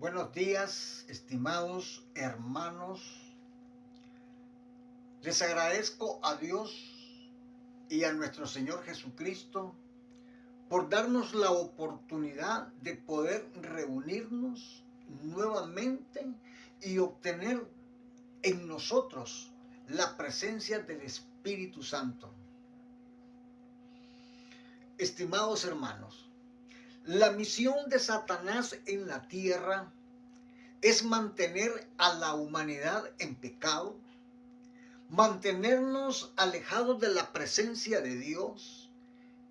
Buenos días, estimados hermanos. Les agradezco a Dios y a nuestro Señor Jesucristo por darnos la oportunidad de poder reunirnos nuevamente y obtener en nosotros la presencia del Espíritu Santo. Estimados hermanos, la misión de Satanás en la tierra es mantener a la humanidad en pecado, mantenernos alejados de la presencia de Dios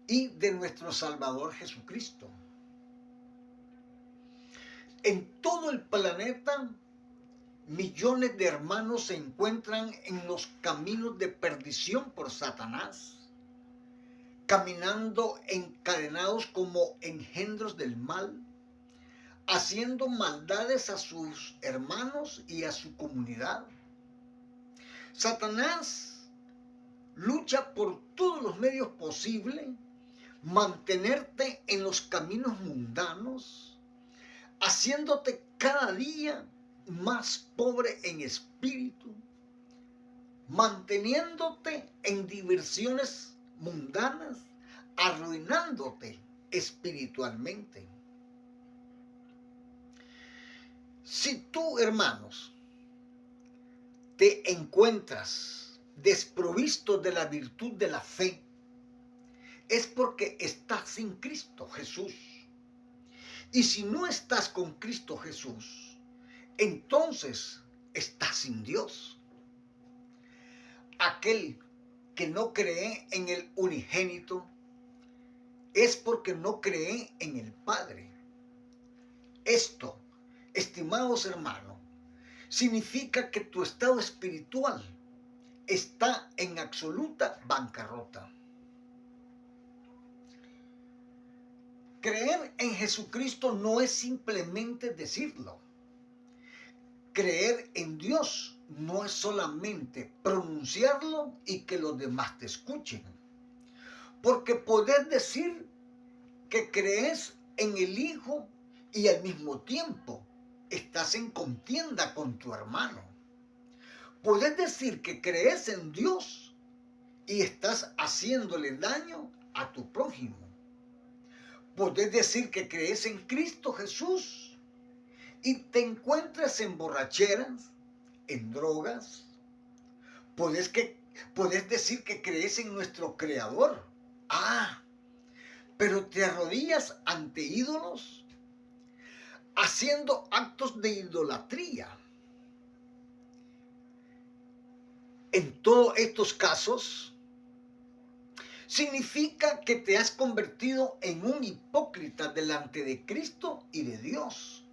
y de nuestro Salvador Jesucristo. En todo el planeta, millones de hermanos se encuentran en los caminos de perdición por Satanás, caminando encadenados como engendros del mal, haciendo maldades a sus hermanos y a su comunidad. Satanás lucha por todos los medios posibles mantenerte en los caminos mundanos, haciéndote cada día más pobre en espíritu, manteniéndote en diversiones mundanas, arruinándote espiritualmente. Si tú, hermanos, te encuentras desprovisto de la virtud de la fe, es porque estás sin Cristo Jesús. Y si no estás con Cristo Jesús, entonces estás sin Dios. Aquel que no cree en el unigénito es porque no cree en el Padre. Esto, estimados hermanos, significa que tu estado espiritual está en absoluta bancarrota. Creer en Jesucristo no es simplemente decirlo. Creer en Dios no es solamente pronunciarlo y que los demás te escuchen. Porque podés decir que crees en el Hijo y al mismo tiempo estás en contienda con tu hermano. Podés decir que crees en Dios y estás haciéndole daño a tu prójimo. Podés decir que crees en Cristo Jesús y te encuentras en borracheras, en drogas. Podés decir que crees en nuestro Creador. Pero te arrodillas ante ídolos, haciendo actos de idolatría. En todos estos casos, significa que te has convertido en un hipócrita delante de Cristo y de Dios.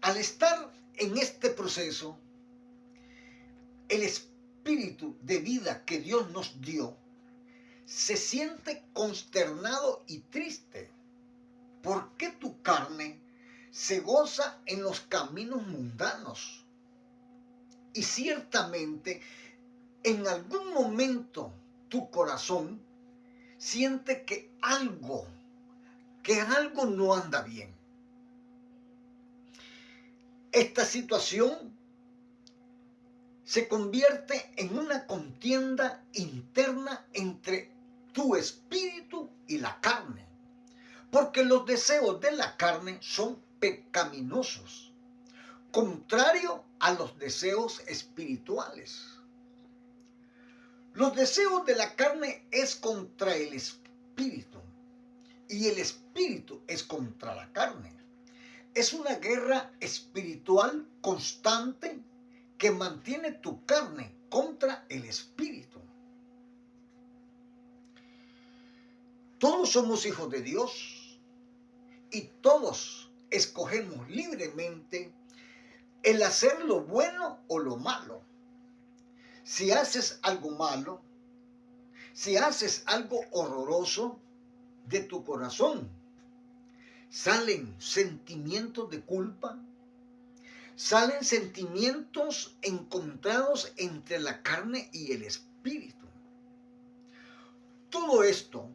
Al estar en este proceso, el espíritu de vida que Dios nos dio se siente consternado y triste. ¿Por qué tu carne se goza en los caminos mundanos? Y ciertamente, en algún momento tu corazón siente que algo no anda bien. Esta situación se convierte en una contienda interna entre tu espíritu y la carne, porque los deseos de la carne son pecaminosos, contrario a los deseos espirituales. Los deseos de la carne es contra el espíritu y el espíritu es contra la carne. Es una guerra espiritual constante que mantiene tu carne contra el espíritu. Todos somos hijos de Dios y todos escogemos libremente el hacer lo bueno o lo malo. Si haces algo malo, si haces algo horroroso, de tu corazón salen sentimientos de culpa, salen sentimientos encontrados entre la carne y el espíritu. Todo esto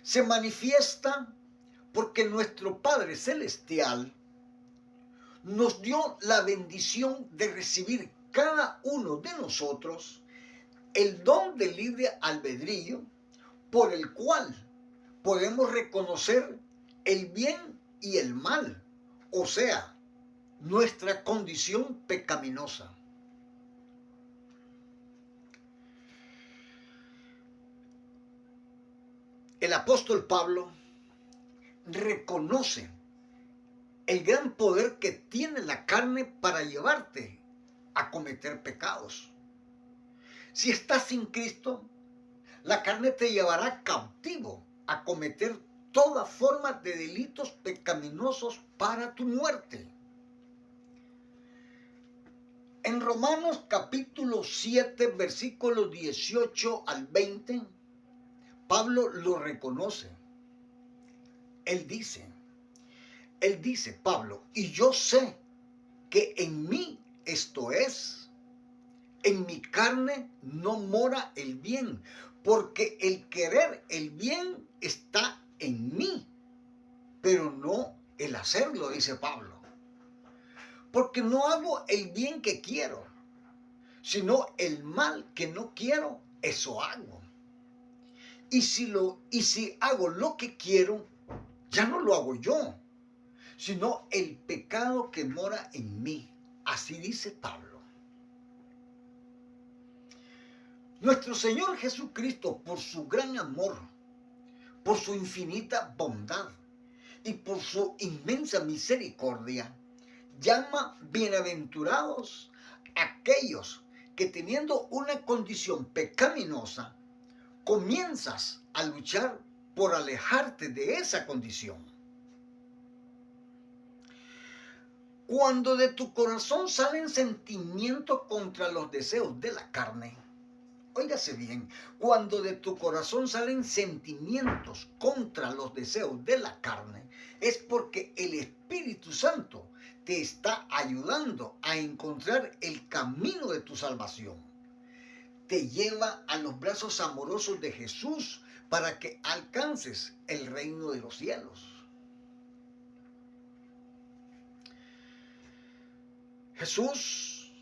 se manifiesta porque nuestro Padre Celestial nos dio la bendición de recibir cada uno de nosotros el don de libre albedrío por el cual podemos reconocer el bien y el mal, o sea, nuestra condición pecaminosa. El apóstol Pablo reconoce el gran poder que tiene la carne para llevarte a cometer pecados. Si estás sin Cristo, la carne te llevará cautivo a cometer toda forma de delitos pecaminosos para tu muerte. En Romanos capítulo 7, versículos 18 al 20, Pablo lo reconoce. Él dice, Pablo, y yo sé que en mí, esto es, en mi carne no mora el bien, porque el querer el bien está en mí, pero no el hacerlo, dice Pablo. Porque no hago el bien que quiero, sino el mal que no quiero, eso hago. Y si hago lo que quiero, ya no lo hago yo, sino el pecado que mora en mí. Así dice Pablo. Nuestro Señor Jesucristo, por su gran amor, por su infinita bondad y por su inmensa misericordia, llama bienaventurados aquellos que teniendo una condición pecaminosa, comienzas a luchar por alejarte de esa condición. Cuando de tu corazón salen sentimientos contra los deseos de la carne, óigase bien, cuando de tu corazón salen sentimientos contra los deseos de la carne, es porque el Espíritu Santo te está ayudando a encontrar el camino de tu salvación. Te lleva a los brazos amorosos de Jesús para que alcances el reino de los cielos. Jesús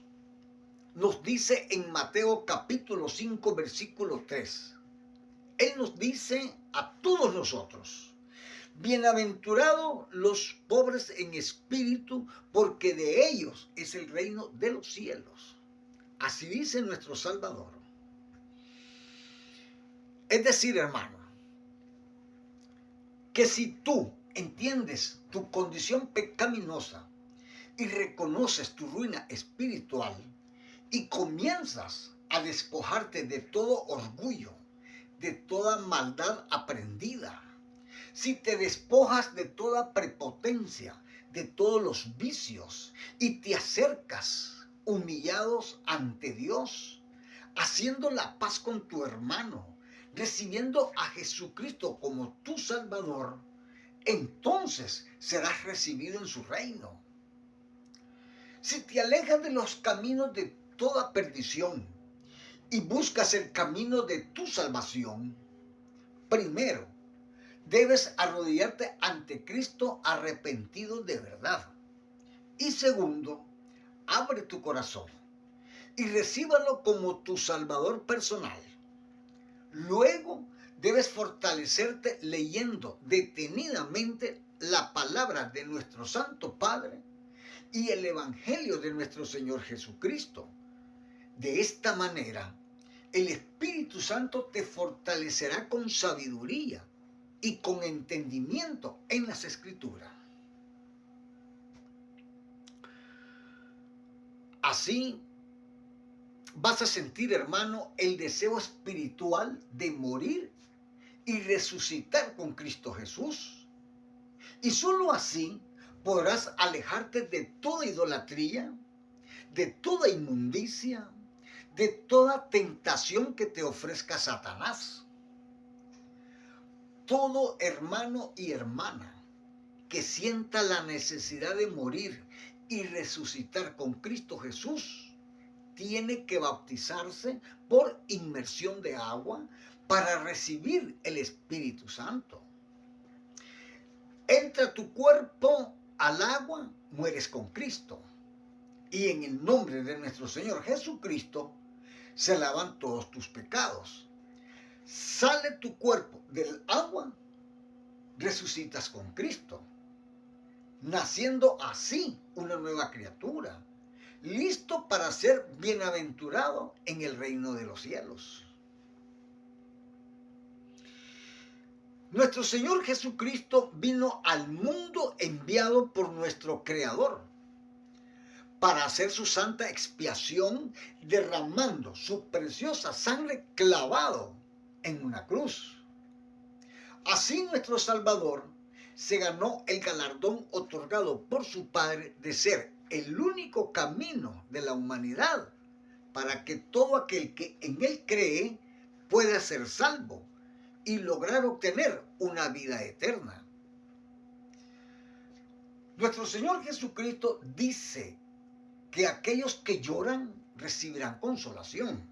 nos dice en Mateo capítulo 5, versículo 3. Él nos dice a todos nosotros, bienaventurados los pobres en espíritu, porque de ellos es el reino de los cielos. Así dice nuestro Salvador. Es decir, hermano, que si tú entiendes tu condición pecaminosa y reconoces tu ruina espiritual y comienzas a despojarte de todo orgullo, de toda maldad aprendida, si te despojas de toda prepotencia, de todos los vicios y te acercas humillados ante Dios, haciendo la paz con tu hermano, recibiendo a Jesucristo como tu Salvador, entonces serás recibido en su reino. Si te alejas de los caminos de toda perdición y buscas el camino de tu salvación, primero debes arrodillarte ante Cristo arrepentido de verdad. Y segundo, abre tu corazón y recíbalo como tu Salvador personal. Luego debes fortalecerte leyendo detenidamente la palabra de nuestro Santo Padre y el Evangelio de nuestro Señor Jesucristo. De esta manera, el Espíritu Santo te fortalecerá con sabiduría y con entendimiento en las Escrituras. Así vas a sentir, hermano, el deseo espiritual de morir y resucitar con Cristo Jesús. Y solo así podrás alejarte de toda idolatría, de toda inmundicia, de toda tentación que te ofrezca Satanás. Todo hermano y hermana que sienta la necesidad de morir y resucitar con Cristo Jesús tiene que bautizarse por inmersión de agua para recibir el Espíritu Santo. Entra a tu cuerpo al agua, mueres con Cristo. Y en el nombre de nuestro Señor Jesucristo se lavan todos tus pecados. Sale tu cuerpo del agua, resucitas con Cristo, naciendo así una nueva criatura, listo para ser bienaventurado en el reino de los cielos. Nuestro Señor Jesucristo vino al mundo enviado por nuestro Creador para hacer su santa expiación, derramando su preciosa sangre clavado en una cruz. Así nuestro Salvador se ganó el galardón otorgado por su Padre de ser el único camino de la humanidad para que todo aquel que en Él cree pueda ser salvo y lograr obtener una vida eterna. Nuestro Señor Jesucristo dice que aquellos que lloran recibirán consolación.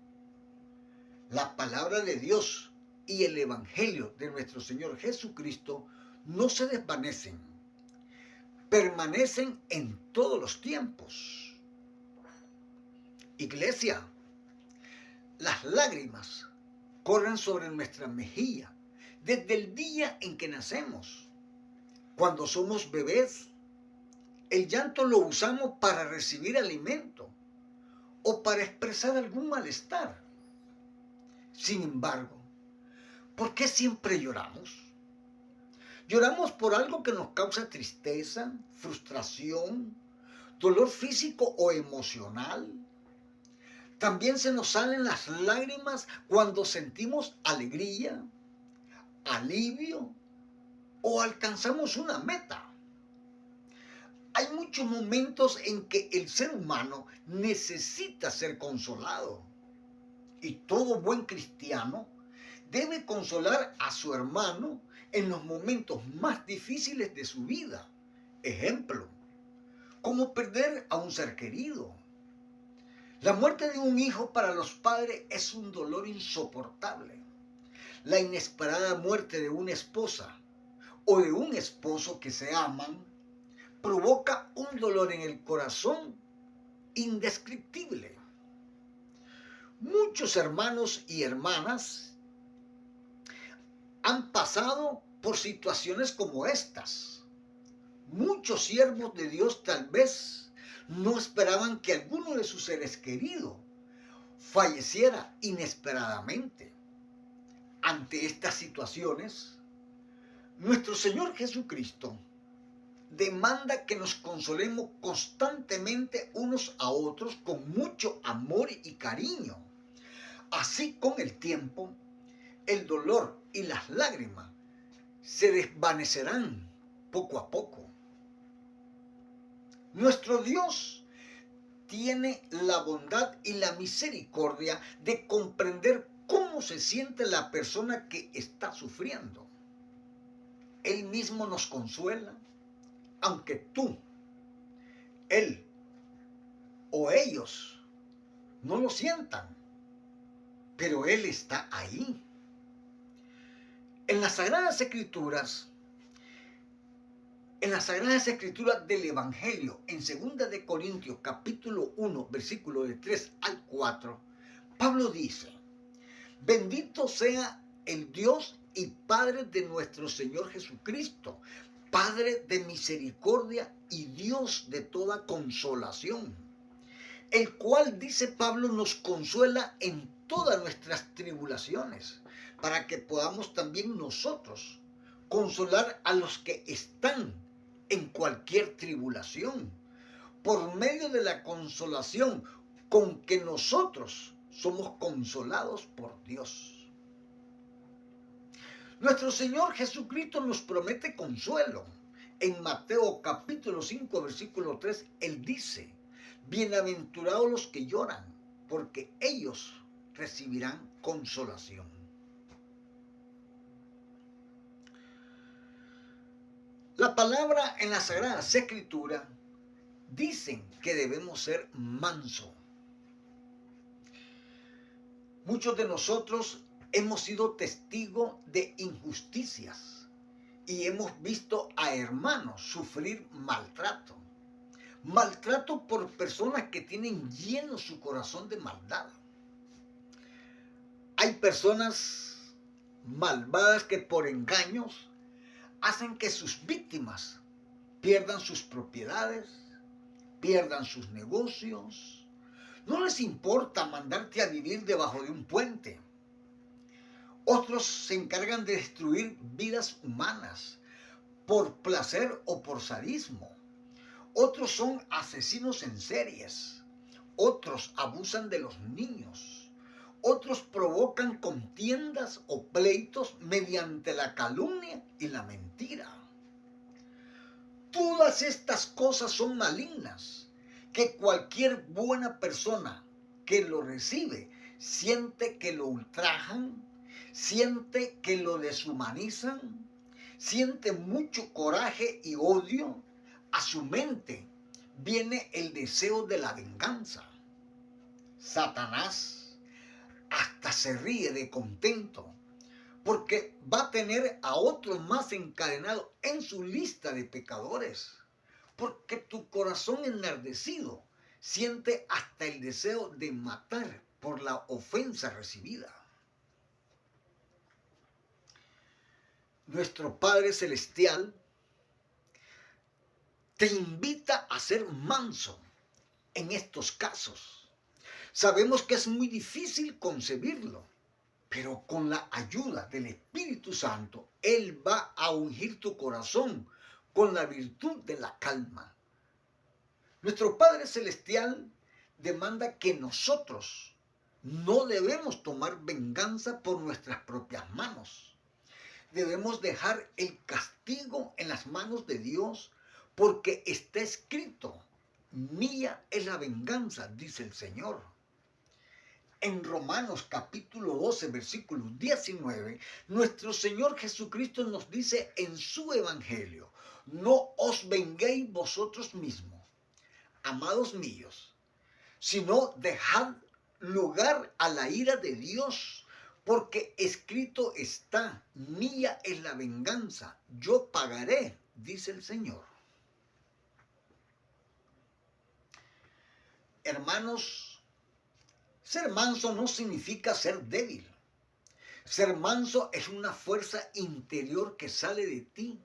La palabra de Dios y el Evangelio de nuestro Señor Jesucristo no se desvanecen, permanecen en todos los tiempos. Iglesia, las lágrimas corren sobre nuestra mejilla desde el día en que nacemos. Cuando somos bebés, el llanto lo usamos para recibir alimento o para expresar algún malestar. Sin embargo, ¿por qué siempre lloramos? Lloramos por algo que nos causa tristeza, frustración, dolor físico o emocional. También se nos salen las lágrimas cuando sentimos alegría, alivio o alcanzamos una meta. Hay muchos momentos en que el ser humano necesita ser consolado. Y todo buen cristiano debe consolar a su hermano en los momentos más difíciles de su vida. Ejemplo, como perder a un ser querido. La muerte de un hijo para los padres es un dolor insoportable. La inesperada muerte de una esposa o de un esposo que se aman provoca un dolor en el corazón indescriptible. Muchos hermanos y hermanas han pasado por situaciones como estas. Muchos siervos de Dios tal vez no esperaban que alguno de sus seres queridos falleciera inesperadamente. Ante estas situaciones, nuestro Señor Jesucristo demanda que nos consolemos constantemente unos a otros con mucho amor y cariño. Así, con el tiempo, el dolor y las lágrimas se desvanecerán poco a poco. Nuestro Dios tiene la bondad y la misericordia de comprender cómo se siente la persona que está sufriendo. Él mismo nos consuela, aunque tú, él o ellos no lo sientan, pero Él está ahí. En las Sagradas Escrituras, del Evangelio, en 2 de Corintios capítulo 1, versículo de 3 al 4, Pablo dice: bendito sea el Dios y Padre de nuestro Señor Jesucristo, Padre de misericordia y Dios de toda consolación, el cual, dice Pablo, nos consuela en todas nuestras tribulaciones, para que podamos también nosotros consolar a los que están en cualquier tribulación, por medio de la consolación con que nosotros somos consolados por Dios. Nuestro Señor Jesucristo nos promete consuelo. En Mateo capítulo 5, versículo 3, Él dice: bienaventurados los que lloran, porque ellos recibirán consolación. La palabra en las Sagradas Escrituras dicen que debemos ser mansos. Muchos de nosotros hemos sido testigos de injusticias y hemos visto a hermanos sufrir maltrato. Maltrato por personas que tienen lleno su corazón de maldad. Hay personas malvadas que por engaños hacen que sus víctimas pierdan sus propiedades, pierdan sus negocios. No les importa mandarte a vivir debajo de un puente. Otros se encargan de destruir vidas humanas por placer o por sadismo. Otros son asesinos en series. Otros abusan de los niños. Otros provocan contiendas o pleitos mediante la calumnia y la mentira. Todas estas cosas son malignas, que cualquier buena persona que lo recibe siente que lo ultrajan, siente que lo deshumanizan, siente mucho coraje y odio. A su mente viene el deseo de la venganza. Satanás hasta se ríe de contento porque va a tener a otros más encadenados en su lista de pecadores. Porque tu corazón enardecido siente hasta el deseo de matar por la ofensa recibida. Nuestro Padre Celestial te invita a ser manso en estos casos. Sabemos que es muy difícil concebirlo, pero con la ayuda del Espíritu Santo, Él va a ungir tu corazón con la virtud de la calma. Nuestro Padre Celestial demanda que nosotros no debemos tomar venganza por nuestras propias manos. Debemos dejar el castigo en las manos de Dios, porque está escrito: mía es la venganza, dice el Señor. En Romanos capítulo 12, versículo 19, nuestro Señor Jesucristo nos dice en su evangelio: no os venguéis vosotros mismos, amados míos, sino dejad lugar a la ira de Dios, porque escrito está: mía es la venganza, yo pagaré, dice el Señor. Hermanos, ser manso no significa ser débil. Ser manso es una fuerza interior que sale de ti,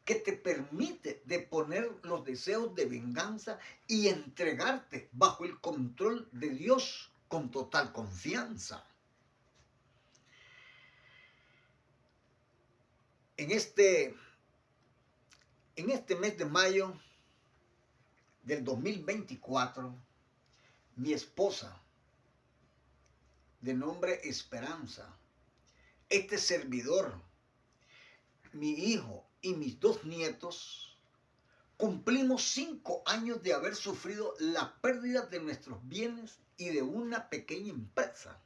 que te permite deponer los deseos de venganza y entregarte bajo el control de Dios con total confianza. En este mes de mayo del 2024, mi esposa, de nombre Esperanza, este servidor, mi hijo y mis 2 nietos, cumplimos 5 años de haber sufrido la pérdida de nuestros bienes y de una pequeña empresa.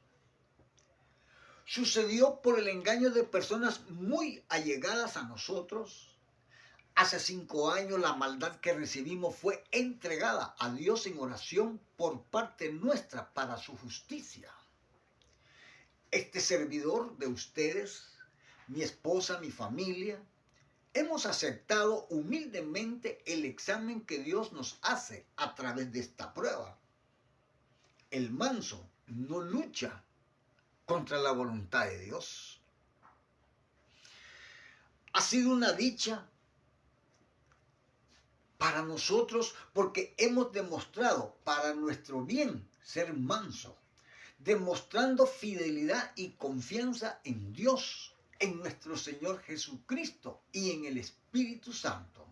Sucedió por el engaño de personas muy allegadas a nosotros. Hace 5 años la maldad que recibimos fue entregada a Dios en oración por parte nuestra para su justicia. Este servidor de ustedes, mi esposa, mi familia, hemos aceptado humildemente el examen que Dios nos hace a través de esta prueba. El manso no lucha contra la voluntad de Dios. Ha sido una dicha para nosotros porque hemos demostrado para nuestro bien ser manso, demostrando fidelidad y confianza en Dios, en nuestro Señor Jesucristo y en el Espíritu Santo.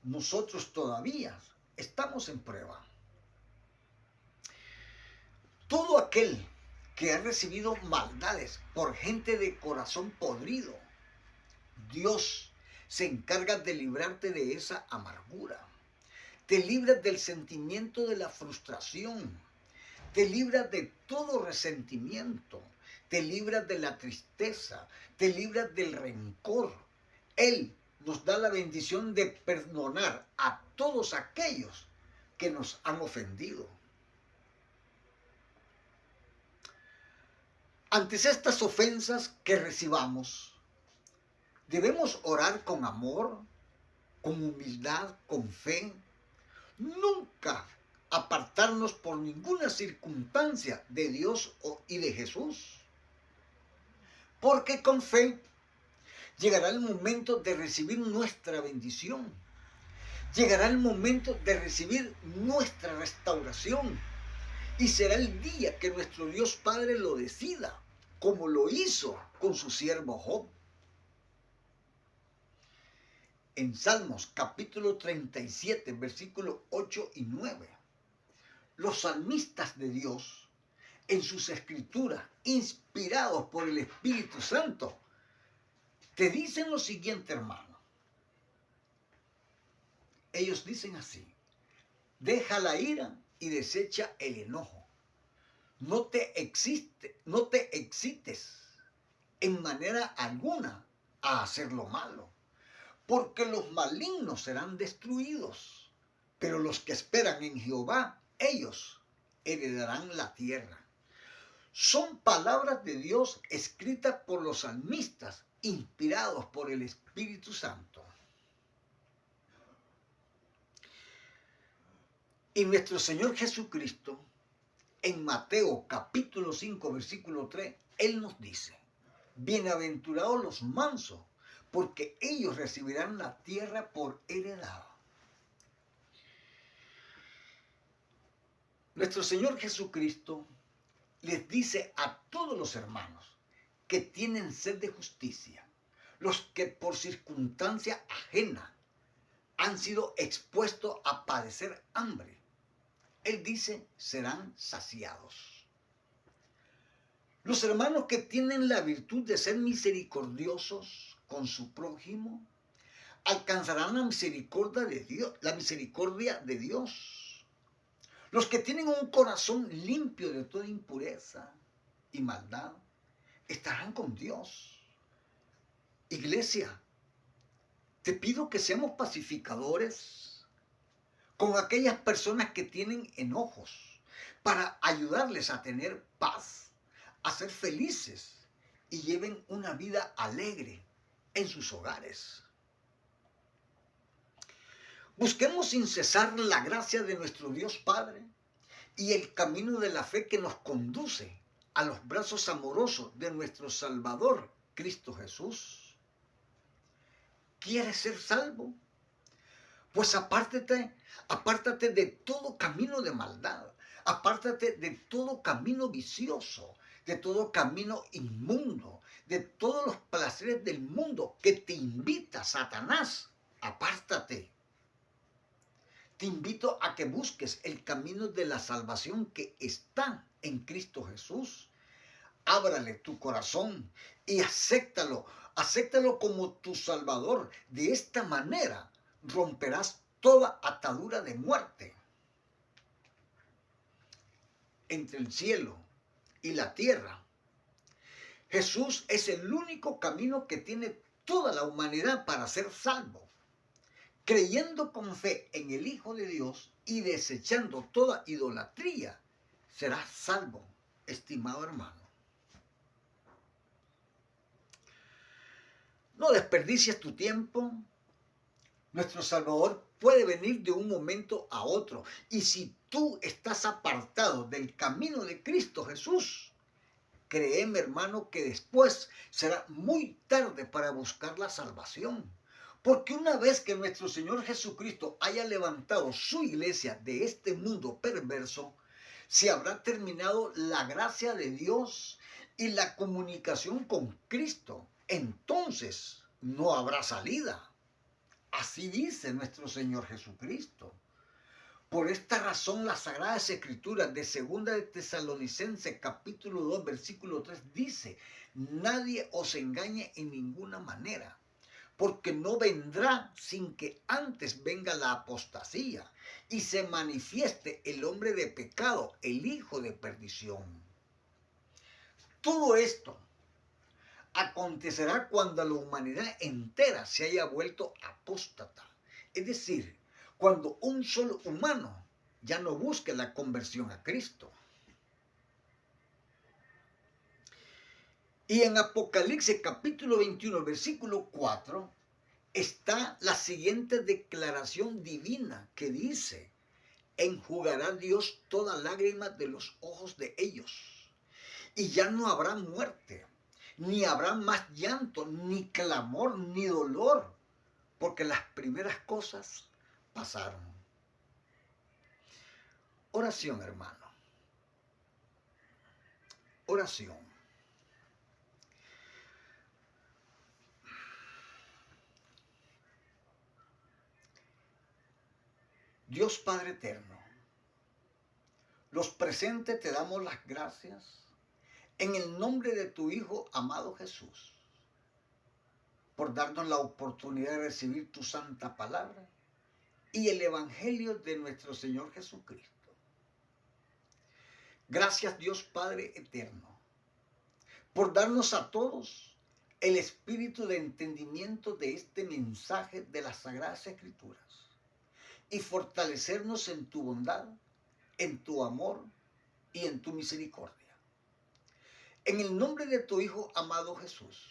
Nosotros todavía estamos en prueba. Todo aquel que ha recibido maldades por gente de corazón podrido, Dios se encarga de librarte de esa amargura. Te libra del sentimiento de la frustración. Te libra de todo resentimiento. Te libra de la tristeza. Te libra del rencor. Él nos da la bendición de perdonar a todos aquellos que nos han ofendido. Ante estas ofensas que recibamos, Debemos orar con amor, con humildad, con fe. Nunca apartarnos por ninguna circunstancia de Dios y de Jesús. Porque con fe llegará el momento de recibir nuestra bendición. Llegará el momento de recibir nuestra restauración. Y será el día que nuestro Dios Padre lo decida, como lo hizo con su siervo Job. En Salmos capítulo 37, versículos 8 y 9, los salmistas de Dios, en sus escrituras, inspirados por el Espíritu Santo, te dicen lo siguiente, hermano. Ellos dicen así: deja la ira y desecha el enojo. No te excites en manera alguna a hacer lo malo, porque los malignos serán destruidos, pero los que esperan en Jehová, ellos heredarán la tierra. Son palabras de Dios escritas por los salmistas, inspirados por el Espíritu Santo. Y nuestro Señor Jesucristo, en Mateo capítulo 5, versículo 3, Él nos dice: bienaventurados los mansos, porque ellos recibirán la tierra por heredad. Nuestro Señor Jesucristo les dice a todos los hermanos que tienen sed de justicia, los que por circunstancia ajena han sido expuestos a padecer hambre. Él dice: serán saciados. Los hermanos que tienen la virtud de ser misericordiosos con su prójimo alcanzarán la misericordia de Dios. Los que tienen un corazón limpio de toda impureza y maldad estarán con Dios. Iglesia, te pido que seamos pacificadores con aquellas personas que tienen enojos, para ayudarles a tener paz, a ser felices y lleven una vida alegre en sus hogares. Busquemos sin cesar la gracia de nuestro Dios Padre y el camino de la fe que nos conduce a los brazos amorosos de nuestro Salvador, Cristo Jesús. ¿Quieres ser salvo? Pues apártate de todo camino de maldad, apártate de todo camino vicioso, de todo camino inmundo, de todos los placeres del mundo que te invita Satanás. Apártate. Te invito a que busques el camino de la salvación que está en Cristo Jesús. Ábrale tu corazón y acéptalo como tu Salvador. De esta manera romperás toda atadura de muerte entre el cielo y la tierra. Jesús es el único camino que tiene toda la humanidad para ser salvo. Creyendo con fe en el Hijo de Dios y desechando toda idolatría, serás salvo, estimado hermano. No desperdicies tu tiempo. Nuestro Salvador puede venir de un momento a otro. Y si tú estás apartado del camino de Cristo Jesús, créeme, hermano, que después será muy tarde para buscar la salvación. Porque una vez que nuestro Señor Jesucristo haya levantado su iglesia de este mundo perverso, se habrá terminado la gracia de Dios y la comunicación con Cristo. Entonces no habrá salida. Así dice nuestro Señor Jesucristo. Por esta razón las Sagradas Escrituras de 2 de Tesalonicenses capítulo 2 versículo 3 dice: nadie os engañe en ninguna manera, porque no vendrá sin que antes venga la apostasía y se manifieste el hombre de pecado, el hijo de perdición. Todo esto acontecerá cuando la humanidad entera se haya vuelto apóstata. Es decir, cuando un solo humano ya no busque la conversión a Cristo. Y en Apocalipsis capítulo 21, versículo 4, está la siguiente declaración divina que dice: enjugará Dios toda lágrima de los ojos de ellos, y ya no habrá muerte, ni habrá más llanto, ni clamor, ni dolor, porque las primeras cosas pasaron. Oración, hermano. Oración. Dios Padre eterno, los presentes te damos las gracias en el nombre de tu Hijo amado Jesús, por darnos la oportunidad de recibir tu santa palabra y el Evangelio de nuestro Señor Jesucristo. Gracias, Dios Padre eterno, por darnos a todos el espíritu de entendimiento de este mensaje de las Sagradas Escrituras y fortalecernos en tu bondad, en tu amor y en tu misericordia. En el nombre de tu Hijo amado Jesús,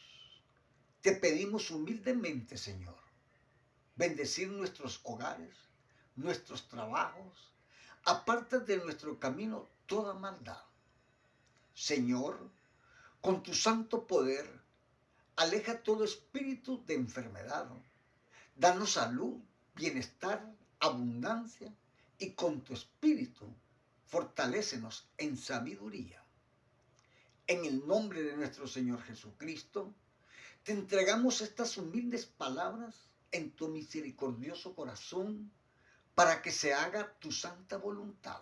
te pedimos humildemente, Señor, bendecir nuestros hogares, nuestros trabajos, aparta de nuestro camino toda maldad. Señor, con tu santo poder, aleja todo espíritu de enfermedad. Danos salud, bienestar, abundancia, y con tu espíritu, fortalécenos en sabiduría. En el nombre de nuestro Señor Jesucristo, te entregamos estas humildes palabras en tu misericordioso corazón para que se haga tu santa voluntad.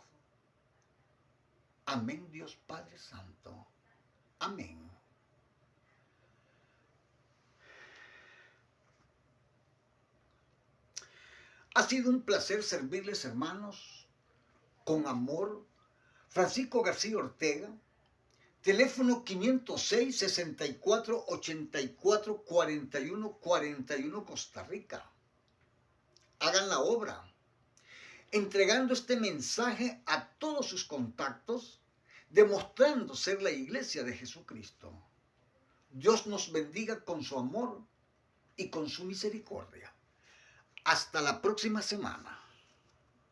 Amén, Dios Padre Santo. Amén. Ha sido un placer servirles, hermanos, con amor. Francisco García Ortega, teléfono 506-64-84-41-41, Costa Rica. Hagan la obra, entregando este mensaje a todos sus contactos, demostrando ser la iglesia de Jesucristo. Dios nos bendiga con su amor y con su misericordia. Hasta la próxima semana.